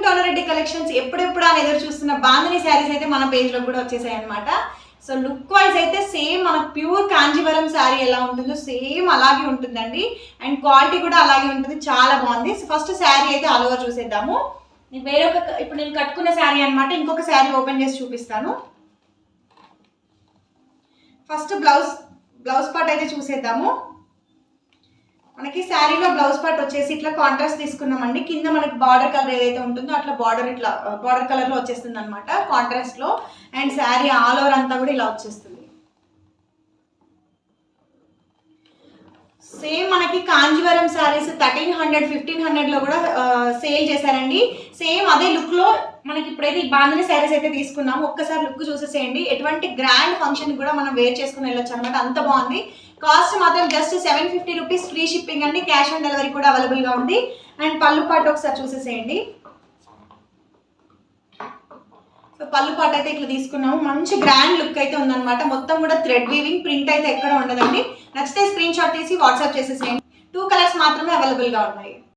టోనారెడ్డి collections ఎప్పుడెప్పుడు అని ఎదురు చూస్తున్న బాందిని శారీస్ అయితే మన పేజ్లో కూడా వచ్చేసాయి అనమాట. సో లుక్ వైజ్ అయితే సేమ్ మన ప్యూర్ కాంజీవరం శారీ ఎలా ఉంటుందో సేమ్ అలాగే ఉంటుందండి. అండ్ క్వాలిటీ కూడా అలాగే ఉంటుంది, చాలా బాగుంది. సో ఫస్ట్ శారీ అయితే ఆల్ ఓవర్ చూసేద్దాము. ఇప్పుడు నేను కట్టుకున్న శారీ అనమాట. ఇంకొక శారీ ఓపెన్ చేసి చూపిస్తాను. ఫస్ట్ బ్లౌజ్ పార్ట్ అయితే చూసేద్దాము. మనకి శారీలో బ్లౌజ్ పార్ట్ వచ్చేసి ఇట్లా కాంట్రాస్ట్ తీసుకున్నామండి. కింద మనకి బార్డర్ కలర్ ఏదైతే ఉంటుందో అట్లా బార్డర్ కలర్లో వచ్చేస్తుంది అనమాట కాంట్రాస్ట్లో. అండ్ శారీ ఆల్ ఓవర్ అంతా కూడా ఇలా వచ్చేస్తుంది. సేమ్ మనకి కాంజీవరం శారీస్ 1300 1500లో కూడా సేల్ చేశారండి. సేమ్ అదే లుక్లో మనకి ఇప్పుడైతే ఈ బాందిని శారీస్ అయితే తీసుకున్నాము. ఒక్కసారి లుక్ చూసేసేయండి. ఎటువంటి గ్రాండ్ ఫంక్షన్ కూడా మనం వేర్ చేసుకుని వెళ్ళొచ్చు అనమాట, అంత బాగుంది. కాస్ట్ మాత్రం జస్ట్ 750 రూపీస్, ఫ్రీ షిప్పింగ్ అండి. క్యాష్ ఆన్ డెలివరీ కూడా అవైలబుల్గా ఉంది. అండ్ పళ్ళు పాటు ఒకసారి చూసేసేయండి. సో పళ్ళు పాటు అయితే ఇట్లా తీసుకున్నాము. మంచి గ్రాండ్ లుక్ అయితే ఉందన్నమాట. మొత్తం కూడా థ్రెడ్ వీవింగ్, ప్రింట్ అయితే ఎక్కడ ఉండదండి. నచ్చితే స్క్రీన్ షాట్ తీసి వాట్సాప్ చేసేసేయండి. 2 కలర్స్ మాత్రమే అవైలబుల్గా ఉన్నాయి.